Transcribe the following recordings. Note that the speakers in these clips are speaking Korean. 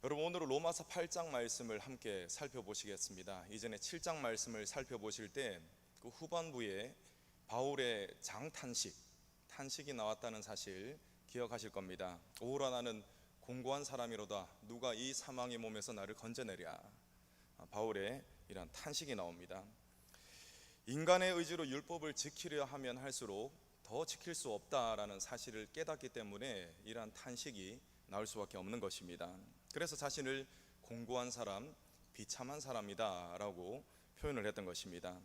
여러분, 오늘은 로마서 8장 말씀을 함께 살펴보시겠습니다. 이전에 7장 말씀을 살펴보실 때 그 후반부에 바울의 탄식이 나왔다는 사실 기억하실 겁니다. 오라 나는 공고한 사람이로다, 누가 이 사망의 몸에서 나를 건져내랴. 바울의 이런 탄식이 나옵니다. 인간의 의지로 율법을 지키려 하면 할수록 더 지킬 수 없다라는 사실을 깨닫기 때문에 이러한 탄식이 나올 수밖에 없는 것입니다. 그래서 자신을 공고한 사람, 비참한 사람이다 라고 표현을 했던 것입니다.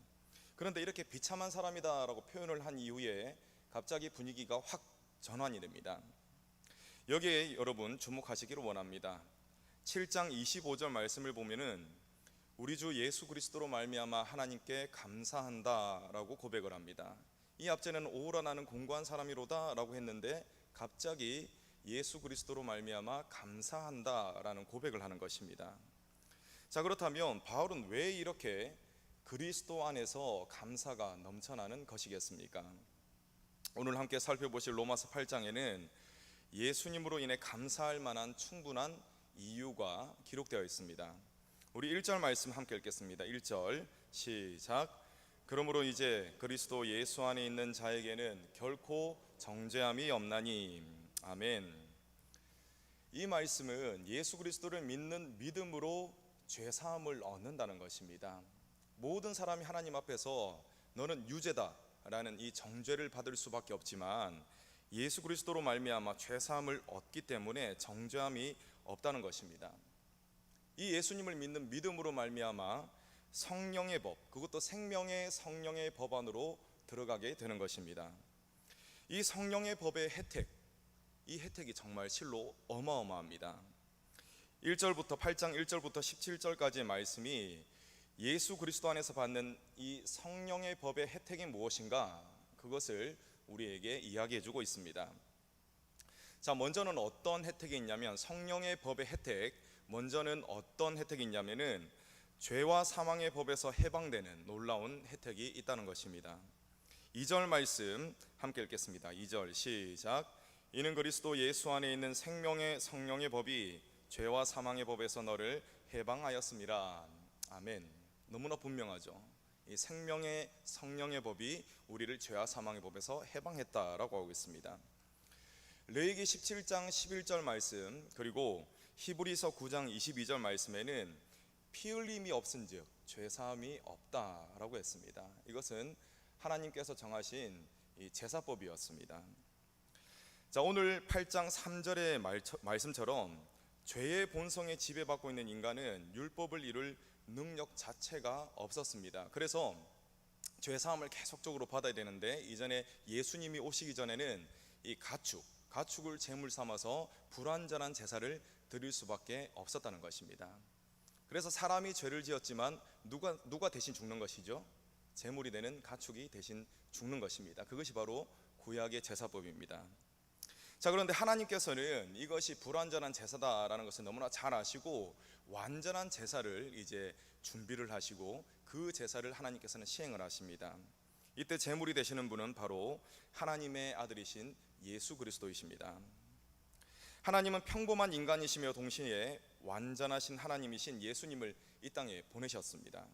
그런데 이렇게 비참한 사람이다 라고 표현을 한 이후에 갑자기 분위기가 확 전환이 됩니다. 여기에 여러분 주목하시기를 원합니다. 7장 25절 말씀을 보면은 우리 주 예수 그리스도로 말미암아 하나님께 감사한다 라고 고백을 합니다. 이 앞전에는 오라 나는 공고한 사람이로다 라고 했는데 갑자기 예수 그리스도로 말미암아 감사한다 라는 고백을 하는 것입니다. 자, 그렇다면 바울은 왜 이렇게 그리스도 안에서 감사가 넘쳐나는 것이겠습니까? 오늘 함께 살펴보실 로마서 8장에는 예수님으로 인해 감사할 만한 충분한 이유가 기록되어 있습니다. 우리 1절 말씀 함께 읽겠습니다. 1절 시작. 그러므로 이제 그리스도 예수 안에 있는 자에게는 결코 정죄함이 없나니. 아멘. 이 말씀은 예수 그리스도를 믿는 믿음으로 죄사함을 얻는다는 것입니다. 모든 사람이 하나님 앞에서 너는 유죄다 라는 이 정죄를 받을 수밖에 없지만 예수 그리스도로 말미암아 죄사함을 얻기 때문에 정죄함이 없다는 것입니다. 이 예수님을 믿는 믿음으로 말미암아 성령의 법, 그것도 생명의 성령의 법 안으로 들어가게 되는 것입니다. 이 성령의 법의 혜택, 이 혜택이 정말 실로 어마어마합니다. 8장 1절부터 17절까지의 말씀이 예수 그리스도 안에서 받는 이 성령의 법의 혜택이 무엇인가, 그것을 우리에게 이야기해 주고 있습니다. 자, 먼저는 어떤 혜택이 있냐면, 성령의 법의 혜택, 먼저는 어떤 혜택이 있냐면은 죄와 사망의 법에서 해방되는 놀라운 혜택이 있다는 것입니다. 2절 말씀 함께 읽겠습니다. 2절 시작. 이는 그리스도 예수 안에 있는 생명의 성령의 법이 죄와 사망의 법에서 너를 해방하였음이라. 아멘. 너무나 분명하죠. 이 생명의 성령의 법이 우리를 죄와 사망의 법에서 해방했다라고 하고 있습니다. 레위기 17장 11절 말씀, 그리고 히브리서 9장 22절 말씀에는 피 흘림이 없은즉 죄사함이 없다라고 했습니다. 이것은 하나님께서 정하신 이 제사법이었습니다. 자, 오늘 8장 3절의 말씀처럼 죄의 본성에 지배받고 있는 인간은 율법을 이룰 능력 자체가 없었습니다. 그래서 죄사함을 계속적으로 받아야 되는데, 이전에 예수님이 오시기 전에는 이 가축을 제물 삼아서 불완전한 제사를 드릴 수밖에 없었다는 것입니다. 그래서 사람이 죄를 지었지만 누가 대신 죽는 것이죠? 제물이 되는 가축이 대신 죽는 것입니다. 그것이 바로 구약의 제사법입니다. 자, 그런데 하나님께서는 이것이 불완전한 제사다라는 것을 너무나 잘 아시고 완전한 제사를 이제 준비를 하시고 그 제사를 하나님께서는 시행을 하십니다. 이때 제물이 되시는 분은 바로 하나님의 아들이신 예수 그리스도이십니다. 하나님은 평범한 인간이시며 동시에 완전하신 하나님이신 예수님을 이 땅에 보내셨습니다.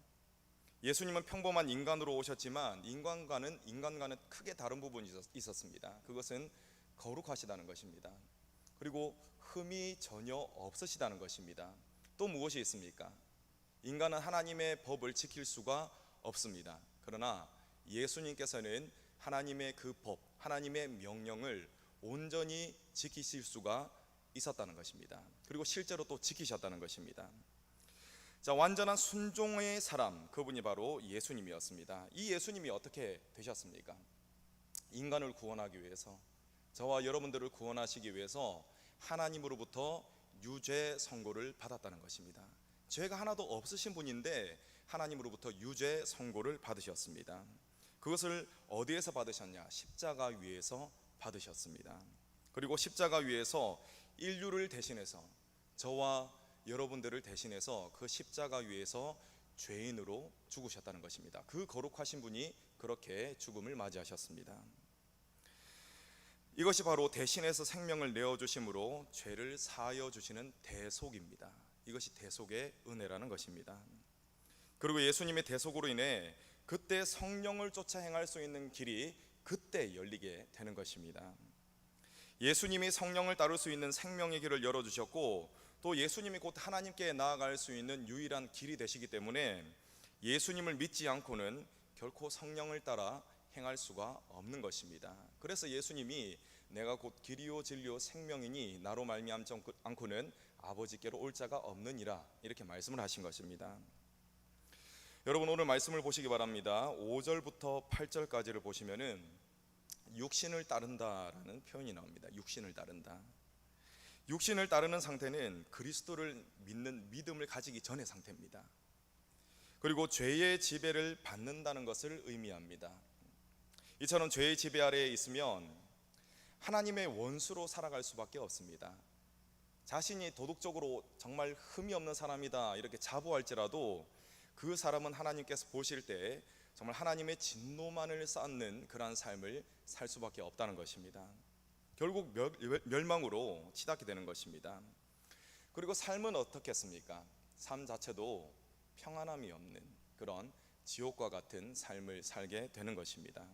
예수님은 평범한 인간으로 오셨지만 인간과는 크게 다른 부분이 있었습니다. 그것은 거룩하시다는 것입니다. 그리고 흠이 전혀 없으시다는 것입니다. 또 무엇이 있습니까? 인간은 하나님의 법을 지킬 수가 없습니다. 그러나 예수님께서는 하나님의 그 법, 하나님의 명령을 온전히 지키실 수가 있었다는 것입니다. 그리고 실제로 또 지키셨다는 것입니다. 자, 완전한 순종의 사람, 그분이 바로 예수님이었습니다. 이 예수님이 어떻게 되셨습니까? 인간을 구원하기 위해서, 저와 여러분들을 구원하시기 위해서 하나님으로부터 유죄 선고를 받았다는 것입니다. 죄가 하나도 없으신 분인데 하나님으로부터 유죄 선고를 받으셨습니다. 그것을 어디에서 받으셨냐? 십자가 위에서 받으셨습니다. 그리고 십자가 위에서 인류를 대신해서, 저와 여러분들을 대신해서 그 십자가 위에서 죄인으로 죽으셨다는 것입니다. 그 거룩하신 분이 그렇게 죽음을 맞이하셨습니다. 이것이 바로 대신해서 생명을 내어주심으로 죄를 사하여 주시는 대속입니다. 이것이 대속의 은혜라는 것입니다. 그리고 예수님의 대속으로 인해 그때 성령을 쫓아 행할 수 있는 길이 그때 열리게 되는 것입니다. 예수님이 성령을 따를 수 있는 생명의 길을 열어주셨고, 또 예수님이 곧 하나님께 나아갈 수 있는 유일한 길이 되시기 때문에 예수님을 믿지 않고는 결코 성령을 따라 행할 수가 없는 것입니다. 그래서 예수님이 내가 곧 길이요 진리요 생명이니 나로 말미암지 않고는 아버지께로 올 자가 없느니라, 이렇게 말씀을 하신 것입니다. 여러분, 오늘 말씀을 보시기 바랍니다. 5절부터 8절까지를 보시면은 육신을 따른다라는 표현이 나옵니다. 육신을 따른다. 육신을 따르는 상태는 그리스도를 믿는 믿음을 가지기 전의 상태입니다. 그리고 죄의 지배를 받는다는 것을 의미합니다. 이처럼 죄의 지배 아래에 있으면 하나님의 원수로 살아갈 수밖에 없습니다. 자신이 도덕적으로 정말 흠이 없는 사람이다 이렇게 자부할지라도 그 사람은 하나님께서 보실 때 정말 하나님의 진노만을 쌓는 그러한 삶을 살 수밖에 없다는 것입니다. 결국 멸망으로 치닫게 되는 것입니다. 그리고 삶은 어떻겠습니까? 삶 자체도 평안함이 없는 그런 지옥과 같은 삶을 살게 되는 것입니다.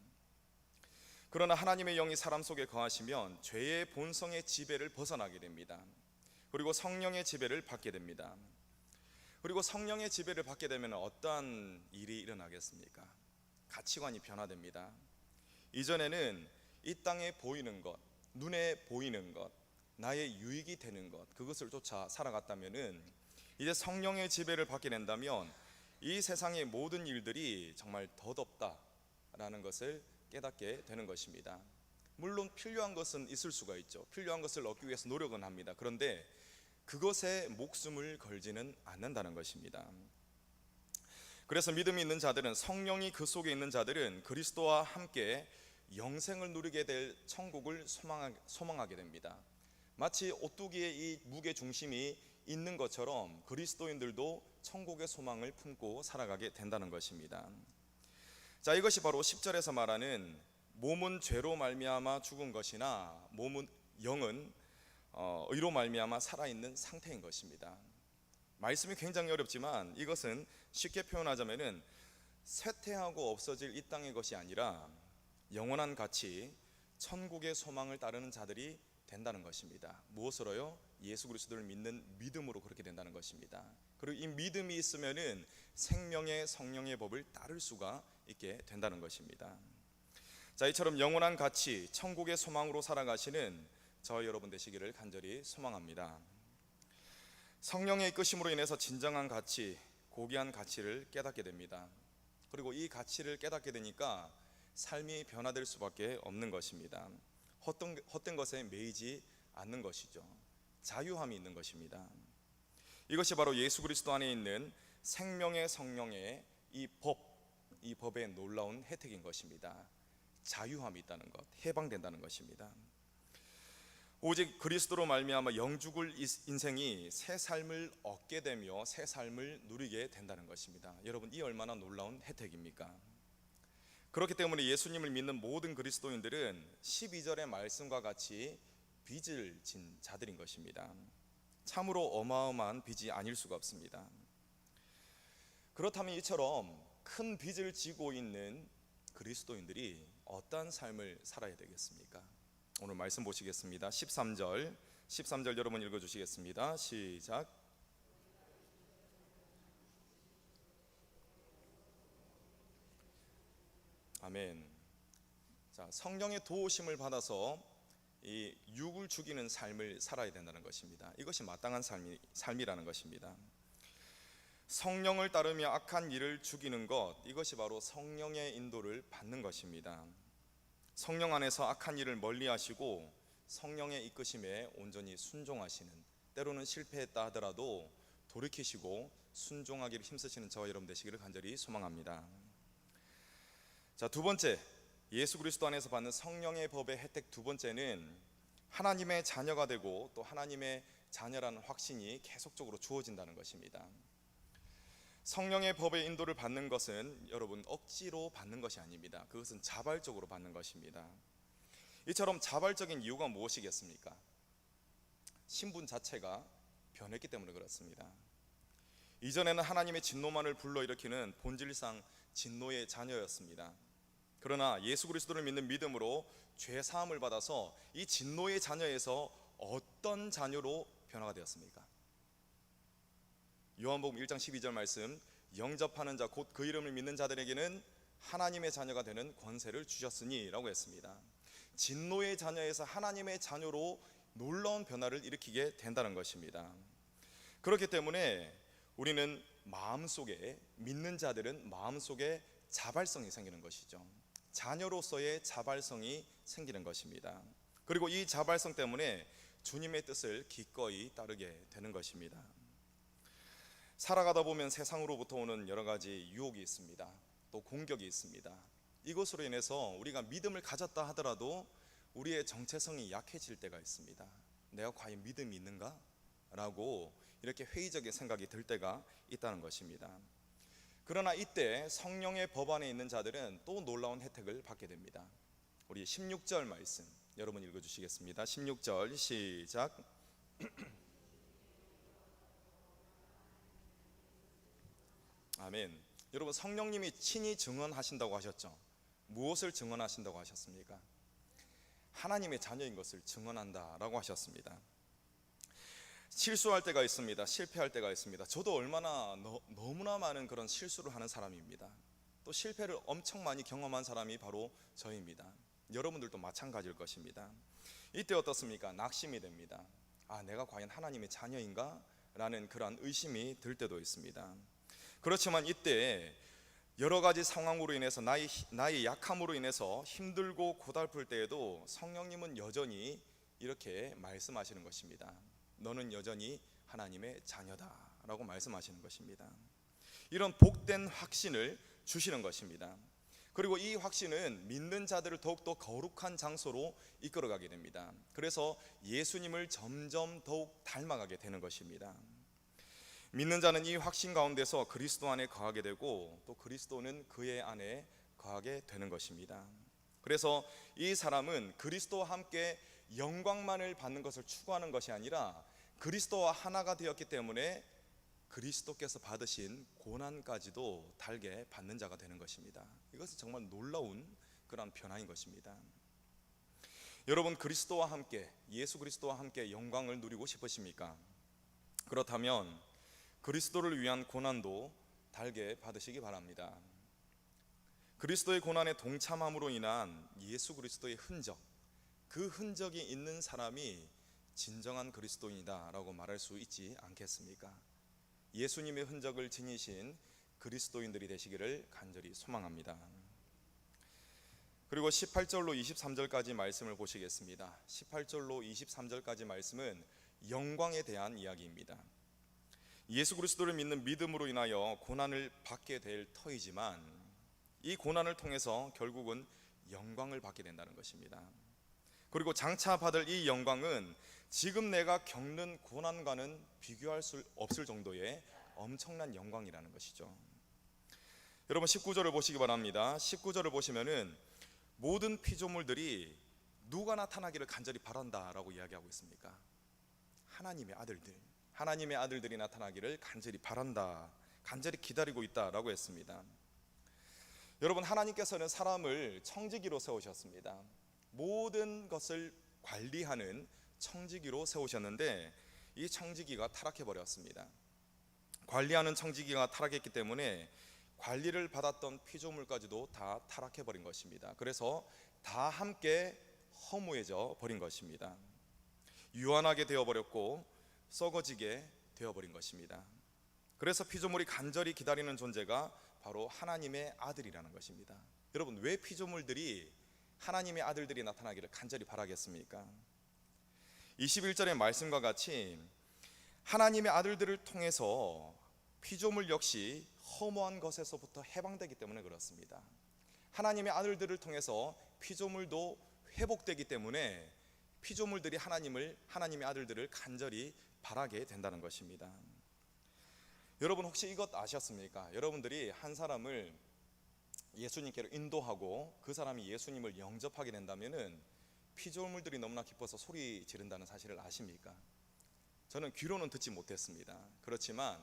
그러나 하나님의 영이 사람 속에 거하시면 죄의 본성의 지배를 벗어나게 됩니다. 그리고 성령의 지배를 받게 됩니다. 그리고 성령의 지배를 받게 되면 어떠한 일이 일어나겠습니까? 가치관이 변화됩니다. 이전에는 이 땅에 보이는 것, 눈에 보이는 것, 나의 유익이 되는 것, 그것을 쫓아 살아갔다면은 이제 성령의 지배를 받게 된다면 이 세상의 모든 일들이 정말 덧없다라는 것을 깨닫게 되는 것입니다. 물론 필요한 것은 있을 수가 있죠. 필요한 것을 얻기 위해서 노력은 합니다. 그런데 그것에 목숨을 걸지는 않는다는 것입니다. 그래서 믿음이 있는 자들은, 성령이 그 속에 있는 자들은 그리스도와 함께 영생을 누리게 될 천국을 소망하게 됩니다. 마치 오뚜기에 이 무게 중심이 있는 것처럼 그리스도인들도 천국의 소망을 품고 살아가게 된다는 것입니다. 자, 이것이 바로 10절에서 말하는 몸은 죄로 말미암아 죽은 것이나 영은 의로 말미암아 살아있는 상태인 것입니다. 말씀이 굉장히 어렵지만 이것은 쉽게 표현하자면은 쇠퇴하고 없어질 이 땅의 것이 아니라 영원한 가치, 천국의 소망을 따르는 자들이 된다는 것입니다. 무엇으로요? 예수 그리스도를 믿는 믿음으로 그렇게 된다는 것입니다. 그리고 이 믿음이 있으면은 생명의 성령의 법을 따를 수가 있게 된다는 것입니다. 자, 이처럼 영원한 가치, 천국의 소망으로 살아가시는 저와 여러분 되시기를 간절히 소망합니다. 성령의 이끄심으로 인해서 진정한 가치, 고귀한 가치를 깨닫게 됩니다. 그리고 이 가치를 깨닫게 되니까 삶이 변화될 수밖에 없는 것입니다. 헛된 것에 매이지 않는 것이죠. 자유함이 있는 것입니다. 이것이 바로 예수 그리스도 안에 있는 생명의 성령의 이 법의 놀라운 혜택인 것입니다. 자유함이 있다는 것, 해방된다는 것입니다. 오직 그리스도로 말미암아 영죽을 인생이 새 삶을 얻게 되며 새 삶을 누리게 된다는 것입니다. 여러분, 이 얼마나 놀라운 혜택입니까? 그렇기 때문에 예수님을 믿는 모든 그리스도인들은 12절의 말씀과 같이 빚을 진 자들인 것입니다. 참으로 어마어마한 빚이 아닐 수가 없습니다. 그렇다면 이처럼 큰 빚을 지고 있는 그리스도인들이 어떠한 삶을 살아야 되겠습니까? 오늘 말씀 보시겠습니다. 13절 여러분 읽어주시겠습니다. 시작. 아멘. 자, 성령의 도우심을 받아서 이 육을 죽이는 삶을 살아야 된다는 것입니다. 이것이 마땅한 삶이라는 것입니다. 성령을 따르며 악한 일을 죽이는 것, 이것이 바로 성령의 인도를 받는 것입니다. 성령 안에서 악한 일을 멀리하시고 성령의 이끄심에 온전히 순종하시는, 때로는 실패했다 하더라도 돌이키시고 순종하기를 힘쓰시는 저와 여러분 되시기를 간절히 소망합니다. 자, 두 번째, 예수 그리스도 안에서 받는 성령의 법의 혜택 두 번째는 하나님의 자녀가 되고 또 하나님의 자녀라는 확신이 계속적으로 주어진다는 것입니다. 성령의 법의 인도를 받는 것은 여러분 억지로 받는 것이 아닙니다. 그것은 자발적으로 받는 것입니다. 이처럼 자발적인 이유가 무엇이겠습니까? 신분 자체가 변했기 때문에 그렇습니다. 이전에는 하나님의 진노만을 불러일으키는 본질상 진노의 자녀였습니다. 그러나 예수 그리스도를 믿는 믿음으로 죄 사함을 받아서 이 진노의 자녀에서 어떤 자녀로 변화가 되었습니까? 요한복음 1장 12절 말씀, 영접하는 자 곧 그 이름을 믿는 자들에게는 하나님의 자녀가 되는 권세를 주셨으니 라고 했습니다. 진노의 자녀에서 하나님의 자녀로 놀라운 변화를 일으키게 된다는 것입니다. 그렇기 때문에 우리는 마음속에, 믿는 자들은 마음속에 자발성이 생기는 것이죠. 자녀로서의 자발성이 생기는 것입니다. 그리고 이 자발성 때문에 주님의 뜻을 기꺼이 따르게 되는 것입니다. 살아가다 보면 세상으로부터 오는 여러 가지 유혹이 있습니다. 또 공격이 있습니다. 이것으로 인해서 우리가 믿음을 가졌다 하더라도 우리의 정체성이 약해질 때가 있습니다. 내가 과연 믿음이 있는가? 라고 이렇게 회의적인 생각이 들 때가 있다는 것입니다. 그러나 이때 성령의 법 안에 있는 자들은 또 놀라운 혜택을 받게 됩니다. 우리 16절 말씀 여러분 읽어주시겠습니다. 16절 시작. 아멘. 여러분, 성령님이 친히 증언하신다고 하셨죠. 무엇을 증언하신다고 하셨습니까? 하나님의 자녀인 것을 증언한다라고 하셨습니다. 실수할 때가 있습니다. 실패할 때가 있습니다. 저도 얼마나 너무나 많은 그런 실수를 하는 사람입니다. 또 실패를 엄청 많이 경험한 사람이 바로 저입니다. 여러분들도 마찬가지일 것입니다. 이때 어떻습니까? 낙심이 됩니다. 내가 과연 하나님의 자녀인가? 라는 그러한 의심이 들 때도 있습니다. 그렇지만 이때 여러 가지 상황으로 인해서 나의 약함으로 인해서 힘들고 고달플 때에도 성령님은 여전히 이렇게 말씀하시는 것입니다. 너는 여전히 하나님의 자녀다 라고 말씀하시는 것입니다. 이런 복된 확신을 주시는 것입니다. 그리고 이 확신은 믿는 자들을 더욱더 거룩한 장소로 이끌어가게 됩니다. 그래서 예수님을 점점 더욱 닮아가게 되는 것입니다. 믿는 자는 이 확신 가운데서 그리스도 안에 거하게 되고 또 그리스도는 그의 안에 거하게 되는 것입니다. 그래서 이 사람은 그리스도와 함께 영광만을 받는 것을 추구하는 것이 아니라 그리스도와 하나가 되었기 때문에 그리스도께서 받으신 고난까지도 달게 받는 자가 되는 것입니다. 이것은 정말 놀라운 그런 변화인 것입니다. 여러분, 그리스도와 함께, 예수 그리스도와 함께 영광을 누리고 싶으십니까? 그렇다면 그리스도를 위한 고난도 달게 받으시기 바랍니다. 그리스도의 고난에 동참함으로 인한 예수 그리스도의 흔적, 그 흔적이 있는 사람이 진정한 그리스도인이다 라고 말할 수 있지 않겠습니까? 예수님의 흔적을 지니신 그리스도인들이 되시기를 간절히 소망합니다. 그리고 18절로 23절까지 말씀을 보시겠습니다. 18절로 23절까지 말씀은 영광에 대한 이야기입니다. 예수 그리스도를 믿는 믿음으로 인하여 고난을 받게 될 터이지만 이 고난을 통해서 결국은 영광을 받게 된다는 것입니다. 그리고 장차 받을 이 영광은 지금 내가 겪는 고난과는 비교할 수 없을 정도의 엄청난 영광이라는 것이죠. 여러분 19절을 보시기 바랍니다. 19절을 보시면은 모든 피조물들이 누가 나타나기를 간절히 바란다라고 이야기하고 있습니까? 하나님의 아들들, 하나님의 아들들이 나타나기를 간절히 바란다, 간절히 기다리고 있다라고 했습니다. 여러분, 하나님께서는 사람을 청지기로 세우셨습니다. 모든 것을 관리하는 청지기로 세우셨는데 이 청지기가 타락해 버렸습니다. 관리하는 청지기가 타락했기 때문에 관리를 받았던 피조물까지도 다 타락해 버린 것입니다. 그래서 다 함께 허무해져 버린 것입니다. 유한하게 되어 버렸고 썩어지게 되어버린 것입니다. 그래서 피조물이 간절히 기다리는 존재가 바로 하나님의 아들이라는 것입니다. 여러분, 왜 피조물들이 하나님의 아들들이 나타나기를 간절히 바라겠습니까? 21절의 말씀과 같이 하나님의 아들들을 통해서 피조물 역시 허무한 것에서부터 해방되기 때문에 그렇습니다. 하나님의 아들들을 통해서 피조물도 회복되기 때문에 피조물들이 하나님의 아들들을 간절히 바라게 된다는 것입니다. 여러분 혹시 이것 아셨습니까? 여러분들이 한 사람을 예수님께로 인도하고 그 사람이 예수님을 영접하게 된다면은 피조물들이 너무나 기뻐서 소리 지른다는 사실을 아십니까? 저는 귀로는 듣지 못했습니다. 그렇지만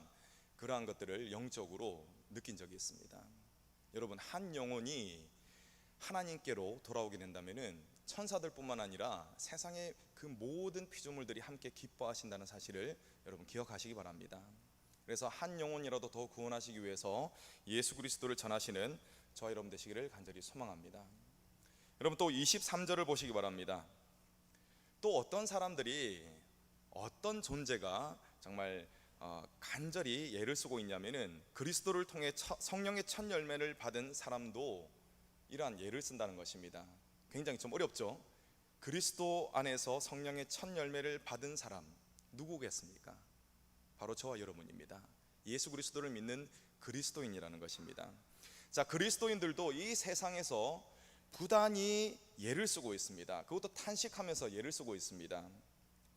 그러한 것들을 영적으로 느낀 적이 있습니다. 여러분, 한 영혼이 하나님께로 돌아오게 된다면은 천사들뿐만 아니라 세상의 그 모든 피조물들이 함께 기뻐하신다는 사실을 여러분 기억하시기 바랍니다. 그래서 한 영혼이라도 더 구원하시기 위해서 예수 그리스도를 전하시는 저와 여러분 되시기를 간절히 소망합니다. 여러분, 또 23절을 보시기 바랍니다. 또 어떤 사람들이, 어떤 존재가 정말 간절히 예를 쓰고 있냐면은 그리스도를 통해 성령의 첫 열매를 받은 사람도 이러한 예를 쓴다는 것입니다. 굉장히 좀 어렵죠? 그리스도 안에서 성령의 첫 열매를 받은 사람 누구겠습니까? 바로 저와 여러분입니다. 예수 그리스도를 믿는 그리스도인이라는 것입니다. 자, 그리스도인들도 이 세상에서 부단히 예를 쓰고 있습니다. 그것도 탄식하면서 예를 쓰고 있습니다.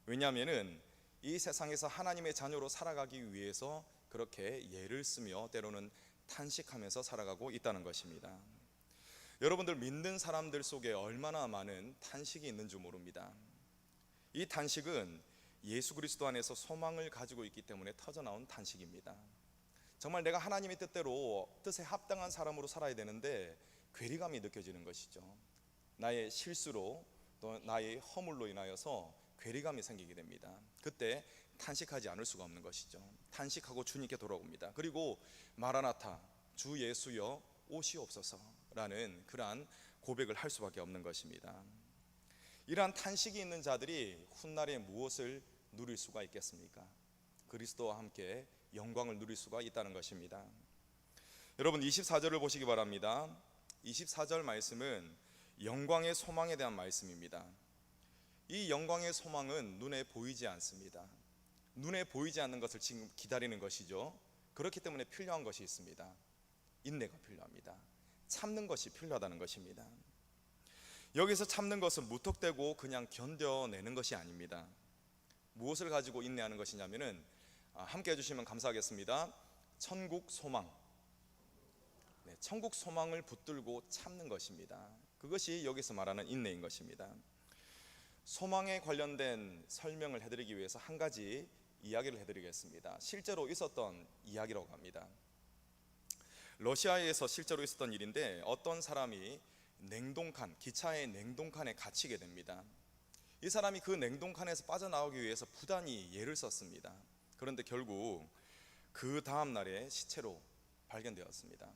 왜냐하면은 이 세상에서 하나님의 자녀로 살아가기 위해서 그렇게 예를 쓰며 때로는 탄식하면서 살아가고 있다는 것입니다. 여러분들, 믿는 사람들 속에 얼마나 많은 탄식이 있는 줄 모릅니다. 이 탄식은 예수 그리스도 안에서 소망을 가지고 있기 때문에 터져나온 탄식입니다. 정말 내가 하나님의 뜻에 합당한 사람으로 살아야 되는데 괴리감이 느껴지는 것이죠. 나의 실수로 또 나의 허물로 인하여서 괴리감이 생기게 됩니다. 그때 탄식하지 않을 수가 없는 것이죠. 탄식하고 주님께 돌아옵니다. 그리고 마라나타, 주 예수여 오시옵소서라는 그러한 고백을 할 수밖에 없는 것입니다. 이러한 탄식이 있는 자들이 훗날에 무엇을 누릴 수가 있겠습니까? 그리스도와 함께 영광을 누릴 수가 있다는 것입니다. 여러분, 24절을 보시기 바랍니다. 24절 말씀은 영광의 소망에 대한 말씀입니다. 이 영광의 소망은 눈에 보이지 않습니다. 눈에 보이지 않는 것을 지금 기다리는 것이죠. 그렇기 때문에 필요한 것이 있습니다. 인내가 필요합니다. 참는 것이 필요하다는 것입니다. 여기서 참는 것은 무턱대고 그냥 견뎌내는 것이 아닙니다. 무엇을 가지고 인내하는 것이냐면은 함께 해주시면 감사하겠습니다. 천국 소망. 네, 천국 소망을 붙들고 참는 것입니다. 그것이 여기서 말하는 인내인 것입니다. 소망에 관련된 설명을 해드리기 위해서 한 가지 이야기를 해드리겠습니다. 실제로 있었던 이야기라고 합니다. 러시아에서 실제로 있었던 일인데 어떤 사람이 기차의 냉동칸에 갇히게 됩니다. 이 사람이 그 냉동칸에서 빠져나오기 위해서 부단히 예를 썼습니다. 그런데 결국 그 다음 날에 시체로 발견되었습니다.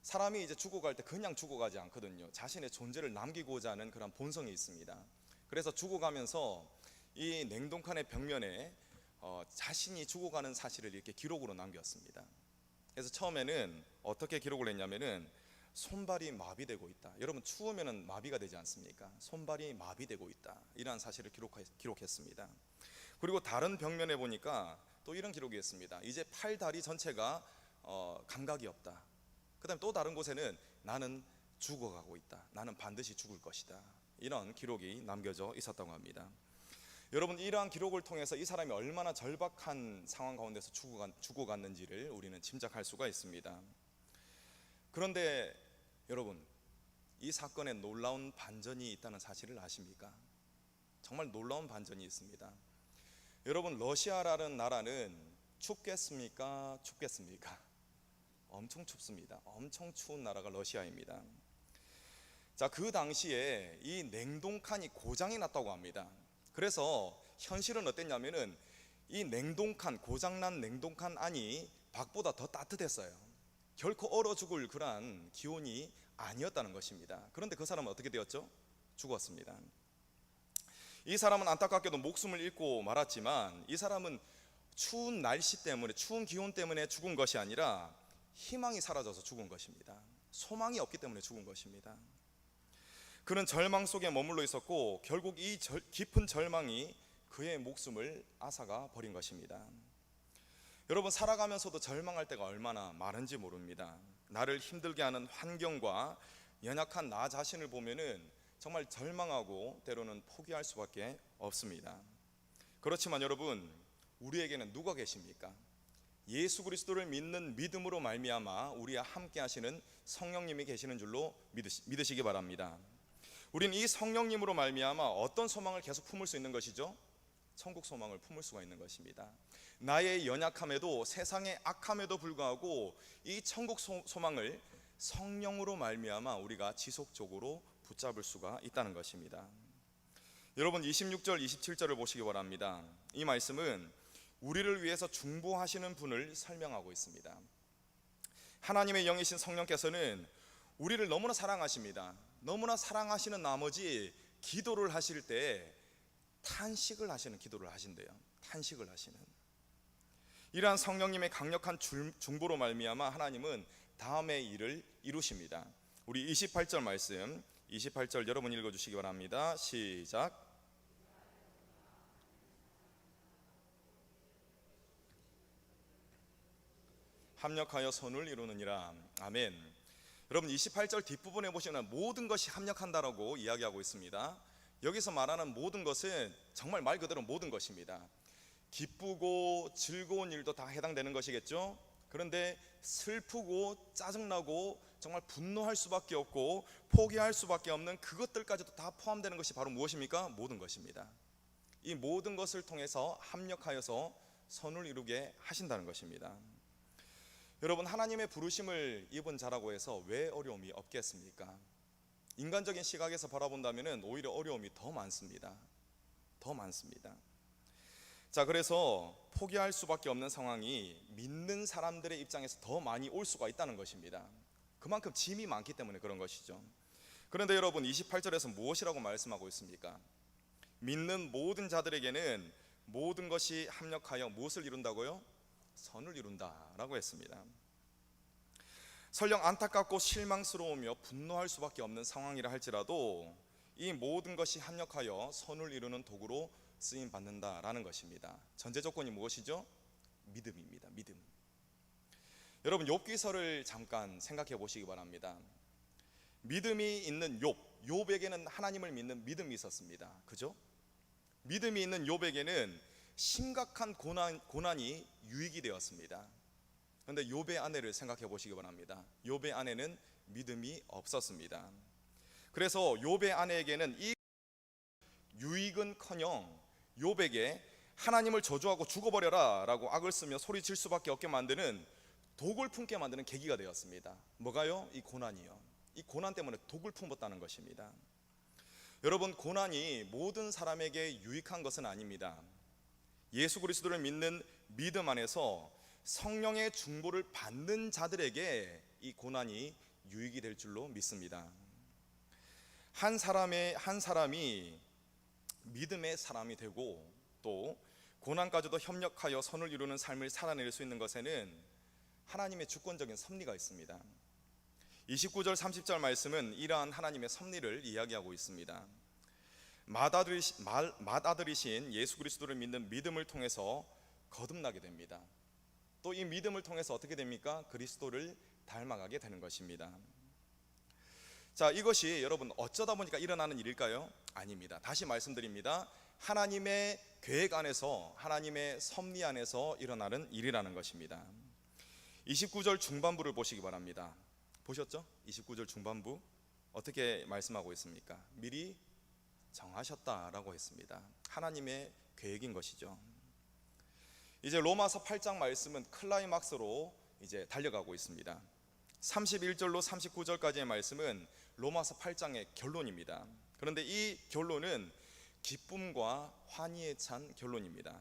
사람이 이제 죽어갈 때 그냥 죽어가지 않거든요. 자신의 존재를 남기고자 하는 그런 본성이 있습니다. 그래서 죽어가면서 이 냉동칸의 벽면에 자신이 죽어가는 사실을 이렇게 기록으로 남겼습니다. 그래서 처음에는 어떻게 기록을 했냐면은 손발이 마비되고 있다. 여러분, 추우면은 마비가 되지 않습니까? 손발이 마비되고 있다. 이러한 사실을 기록했습니다. 그리고 다른 벽면에 보니까 또 이런 기록이 있습니다. 이제 팔, 다리 전체가 감각이 없다. 그 다음에 또 다른 곳에는 나는 죽어가고 있다. 나는 반드시 죽을 것이다. 이런 기록이 남겨져 있었다고 합니다. 여러분, 이러한 기록을 통해서 이 사람이 얼마나 절박한 상황 가운데서 죽어갔는지를 우리는 짐작할 수가 있습니다. 그런데 여러분, 이 사건에 놀라운 반전이 있다는 사실을 아십니까? 정말 놀라운 반전이 있습니다. 여러분, 러시아라는 나라는 춥겠습니까? 춥겠습니까? 엄청 춥습니다. 엄청 추운 나라가 러시아입니다. 자, 그 당시에 이 냉동칸이 고장이 났다고 합니다. 그래서 현실은 어땠냐면은 이 고장난 냉동칸 안이 밖보다 더 따뜻했어요. 결코 얼어 죽을 그러한 기온이 아니었다는 것입니다. 그런데 그 사람은 어떻게 되었죠? 죽었습니다. 이 사람은 안타깝게도 목숨을 잃고 말았지만 이 사람은 추운 날씨 때문에, 추운 기온 때문에 죽은 것이 아니라 희망이 사라져서 죽은 것입니다. 소망이 없기 때문에 죽은 것입니다. 그는 절망 속에 머물러 있었고 결국 이 깊은 절망이 그의 목숨을 앗아가 버린 것입니다. 여러분, 살아가면서도 절망할 때가 얼마나 많은지 모릅니다. 나를 힘들게 하는 환경과 연약한 나 자신을 보면은 정말 절망하고 때로는 포기할 수밖에 없습니다. 그렇지만 여러분, 우리에게는 누가 계십니까? 예수 그리스도를 믿는 믿음으로 말미암아 우리와 함께 하시는 성령님이 계시는 줄로 믿으시기 바랍니다. 우린 이 성령님으로 말미암아 어떤 소망을 계속 품을 수 있는 것이죠? 천국 소망을 품을 수가 있는 것입니다. 나의 연약함에도, 세상의 악함에도 불구하고 이 천국 소망을 성령으로 말미암아 우리가 지속적으로 붙잡을 수가 있다는 것입니다. 여러분 26절 27절을 보시기 바랍니다. 이 말씀은 우리를 위해서 중보하시는 분을 설명하고 있습니다. 하나님의 영이신 성령께서는 우리를 너무나 사랑하십니다. 너무나 사랑하시는 나머지 기도를 하실 때 탄식을 하시는 기도를 하신대요. 탄식을 하시는. 이러한 성령님의 강력한 중보로 말미암아 하나님은 다음의 일을 이루십니다. 우리 28절 말씀, 28절 여러분 읽어주시기 바랍니다. 시작. 합력하여 선을 이루느니라. 아멘. 여러분 28절 뒷부분에 보시면 모든 것이 합력한다라고 이야기하고 있습니다. 여기서 말하는 모든 것은 정말 말 그대로 모든 것입니다. 기쁘고 즐거운 일도 다 해당되는 것이겠죠. 그런데 슬프고 짜증나고 정말 분노할 수밖에 없고 포기할 수밖에 없는 그것들까지도 다 포함되는 것이 바로 무엇입니까? 모든 것입니다. 이 모든 것을 통해서 합력하여서 선을 이루게 하신다는 것입니다. 여러분 하나님의 부르심을 입은 자라고 해서 왜 어려움이 없겠습니까? 인간적인 시각에서 바라본다면 오히려 어려움이 더 많습니다. 더 많습니다. 자, 그래서 포기할 수밖에 없는 상황이 믿는 사람들의 입장에서 더 많이 올 수가 있다는 것입니다. 그만큼 짐이 많기 때문에 그런 것이죠. 그런데 여러분 28절에서 무엇이라고 말씀하고 있습니까? 믿는 모든 자들에게는 모든 것이 합력하여 무엇을 이룬다고요? 선을 이룬다라고 했습니다. 설령 안타깝고 실망스러우며 분노할 수밖에 없는 상황이라 할지라도 이 모든 것이 합력하여 선을 이루는 도구로 쓰임 받는다라는 것입니다. 전제 조건이 무엇이죠? 믿음입니다. 믿음. 여러분 욥기서를 잠깐 생각해 보시기 바랍니다. 믿음이 있는 욥에게는 하나님을 믿는 믿음이 있었습니다. 그죠? 믿음이 있는 욥에게는 심각한 고난이 유익이 되었습니다. 그런데 욥의 아내를 생각해 보시기 바랍니다. 욥의 아내는 믿음이 없었습니다. 그래서 욥의 아내에게는 이 유익은커녕 욥에게 하나님을 저주하고 죽어버려라 라고 악을 쓰며 소리칠 수밖에 없게 만드는 독을 품게 만드는 계기가 되었습니다. 뭐가요? 이 고난이요. 이 고난 때문에 독을 품었다는 것입니다. 여러분 고난이 모든 사람에게 유익한 것은 아닙니다. 예수 그리스도를 믿는 믿음 안에서 성령의 중보를 받는 자들에게 이 고난이 유익이 될 줄로 믿습니다. 한 사람이 믿음의 사람이 되고 또 고난까지도 협력하여 선을 이루는 삶을 살아낼 수 있는 것에는 하나님의 주권적인 섭리가 있습니다. 29절 30절 말씀은 이러한 하나님의 섭리를 이야기하고 있습니다. 맏아들이신 예수 그리스도를 믿는 믿음을 통해서 거듭나게 됩니다. 또 이 믿음을 통해서 어떻게 됩니까? 그리스도를 닮아가게 되는 것입니다. 자, 이것이 여러분 어쩌다 보니까 일어나는 일일까요? 아닙니다. 다시 말씀드립니다. 하나님의 계획 안에서, 하나님의 섭리 안에서 일어나는 일이라는 것입니다. 29절 중반부를 보시기 바랍니다. 보셨죠? 29절 중반부 어떻게 말씀하고 있습니까? 미리 정하셨다라고 했습니다. 하나님의 계획인 것이죠. 이제 로마서 8장 말씀은 클라이막스로 이제 달려가고 있습니다. 31절로 39절까지의 말씀은 로마서 8장의 결론입니다. 그런데 이 결론은 기쁨과 환희에 찬 결론입니다.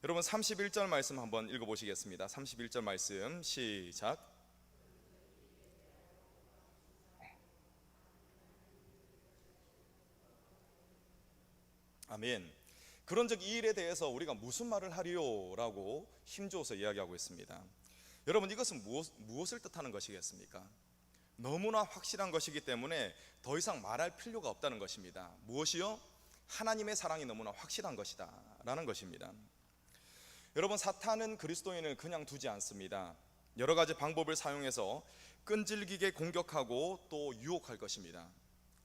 여러분 31절 말씀 한번 읽어보시겠습니다. 31절 말씀 시작. 아멘. 그런즉 이 일에 대해서 우리가 무슨 말을 하리요라고 힘주어서 이야기하고 있습니다. 여러분 이것은 무엇을 뜻하는 것이겠습니까? 너무나 확실한 것이기 때문에 더 이상 말할 필요가 없다는 것입니다. 무엇이요? 하나님의 사랑이 너무나 확실한 것이다 라는 것입니다. 여러분 사탄은 그리스도인을 그냥 두지 않습니다. 여러 가지 방법을 사용해서 끈질기게 공격하고 또 유혹할 것입니다.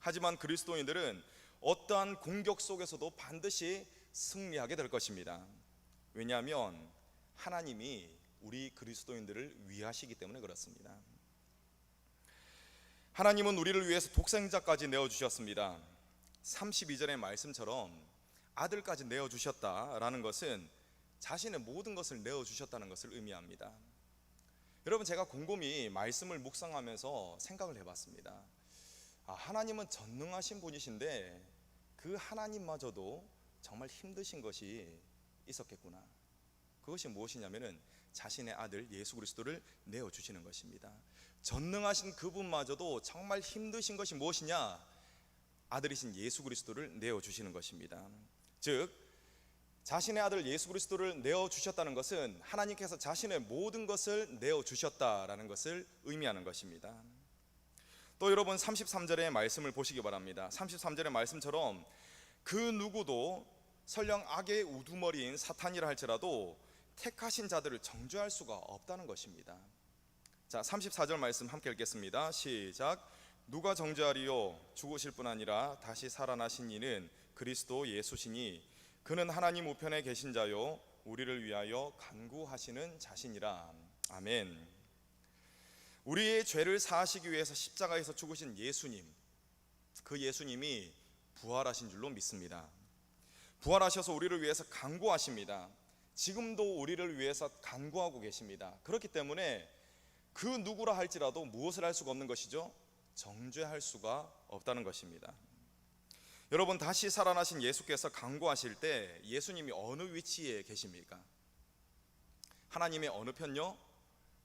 하지만 그리스도인들은 어떠한 공격 속에서도 반드시 승리하게 될 것입니다. 왜냐하면 하나님이 우리 그리스도인들을 위하시기 때문에 그렇습니다. 하나님은 우리를 위해서 독생자까지 내어주셨습니다. 32절의 말씀처럼 아들까지 내어주셨다라는 것은 자신의 모든 것을 내어주셨다는 것을 의미합니다. 여러분, 제가 곰곰이 말씀을 묵상하면서 생각을 해봤습니다. 하나님은 전능하신 분이신데 그 하나님마저도 정말 힘드신 것이 있었겠구나. 그것이 무엇이냐면은 자신의 아들 예수 그리스도를 내어주시는 것입니다. 전능하신 그분마저도 정말 힘드신 것이 무엇이냐? 아들이신 예수 그리스도를 내어주시는 것입니다. 즉 자신의 아들 예수 그리스도를 내어주셨다는 것은 하나님께서 자신의 모든 것을 내어주셨다라는 것을 의미하는 것입니다. 또 여러분 33절의 말씀을 보시기 바랍니다. 33절의 말씀처럼 그 누구도 설령 악의 우두머리인 사탄이라 할지라도 택하신 자들을 정죄할 수가 없다는 것입니다. 자, 34절 말씀 함께 읽겠습니다. 시작. 누가 정죄하리요? 죽으실 뿐 아니라 다시 살아나신 이는 그리스도 예수시니 그는 하나님 우편에 계신 자요 우리를 위하여 간구하시는 자신이라. 아멘. 우리의 죄를 사하시기 위해서 십자가에서 죽으신 예수님, 그 예수님이 부활하신 줄로 믿습니다. 부활하셔서 우리를 위해서 간구하십니다. 지금도 우리를 위해서 간구하고 계십니다. 그렇기 때문에 그 누구라 할지라도 무엇을 할 수가 없는 것이죠? 정죄할 수가 없다는 것입니다. 여러분, 다시 살아나신 예수께서 간구하실 때 예수님이 어느 위치에 계십니까? 하나님의 어느 편요?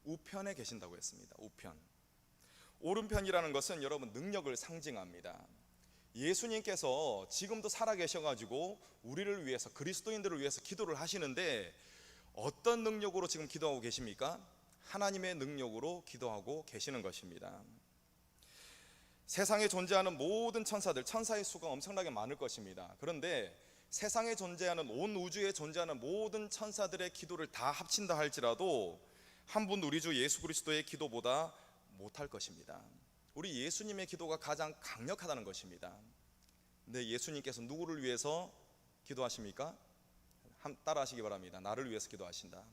우편에 계신다고 했습니다. 우편. 오른편이라는 것은 여러분 능력을 상징합니다. 예수님께서 지금도 살아계셔가지고 우리를 위해서, 그리스도인들을 위해서 기도를 하시는데 어떤 능력으로 지금 기도하고 계십니까? 하나님의 능력으로 기도하고 계시는 것입니다. 세상에 존재하는 모든 천사들, 천사의 수가 엄청나게 많을 것입니다. 그런데 세상에 존재하는, 온 우주에 존재하는 모든 천사들의 기도를 다 합친다 할지라도 한 분 우리 주 예수 그리스도의 기도보다 못할 것입니다. 우리 예수님의 기도가 가장 강력하다는 것입니다. 근데 예수님께서 누구를 위해서 기도하십니까? 따라 하시기 바랍니다. 나를 위해서 기도하신다.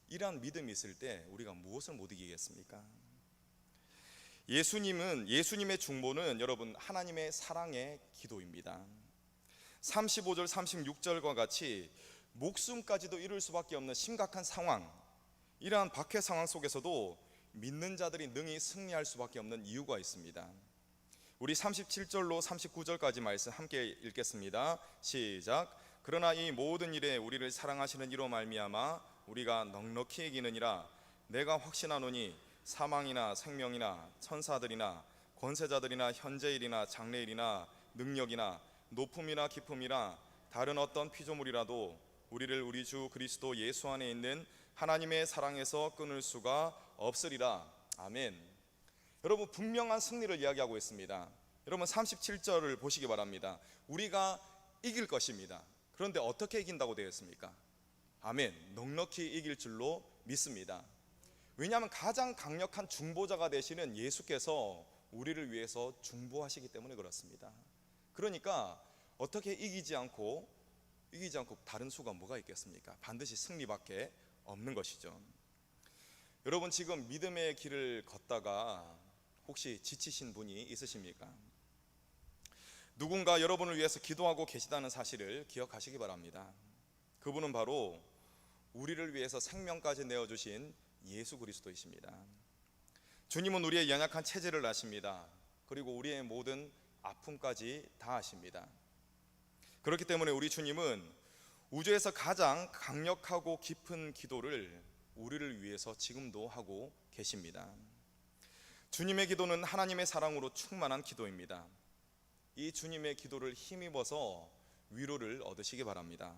이러한 믿음이 있을 때 우리가 무엇을 못 이기겠습니까? 예수님의 중보는 여러분 하나님의 사랑의 기도입니다. 35절 36절과 같이 목숨까지도 잃을 수밖에 없는 심각한 상황, 이러한 박해 상황 속에서도 믿는 자들이 능히 승리할 수밖에 없는 이유가 있습니다. 우리 37절로 39절까지 말씀 함께 읽겠습니다. 시작. 그러나 이 모든 일에 우리를 사랑하시는 이로 말미암아 우리가 넉넉히 이기느니라. 내가 확신하노니 사망이나 생명이나 천사들이나 권세자들이나 현재일이나 장래일이나 능력이나 높음이나 깊음이나 다른 어떤 피조물이라도 우리를 우리 주 그리스도 예수 안에 있는 하나님의 사랑에서 끊을 수가 없으리라. 아멘. 여러분, 분명한 승리를 이야기하고 있습니다. 여러분 37절을 보시기 바랍니다. 우리가 이길 것입니다. 그런데 어떻게 이긴다고 되어 있습니까? 아멘. 넉넉히 이길 줄로 믿습니다. 왜냐하면 가장 강력한 중보자가 되시는 예수께서 우리를 위해서 중보하시기 때문에 그렇습니다. 그러니까 어떻게 이기지 않고 다른 수가 뭐가 있겠습니까? 반드시 승리밖에 없는 것이죠. 여러분, 지금 믿음의 길을 걷다가 혹시 지치신 분이 있으십니까? 누군가 여러분을 위해서 기도하고 계시다는 사실을 기억하시기 바랍니다. 그분은 바로 우리를 위해서 생명까지 내어주신 예수 그리스도이십니다. 주님은 우리의 연약한 체질을 아십니다. 그리고 우리의 모든 아픔까지 다 아십니다. 그렇기 때문에 우리 주님은 우주에서 가장 강력하고 깊은 기도를 우리를 위해서 지금도 하고 계십니다. 주님의 기도는 하나님의 사랑으로 충만한 기도입니다. 이 주님의 기도를 힘입어서 위로를 얻으시기 바랍니다.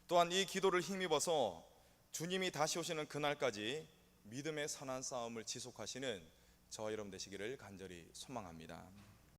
또한 이 기도를 힘입어서 주님이 다시 오시는 그날까지 믿음의 선한 싸움을 지속하시는 저와 여러분 되시기를 간절히 소망합니다.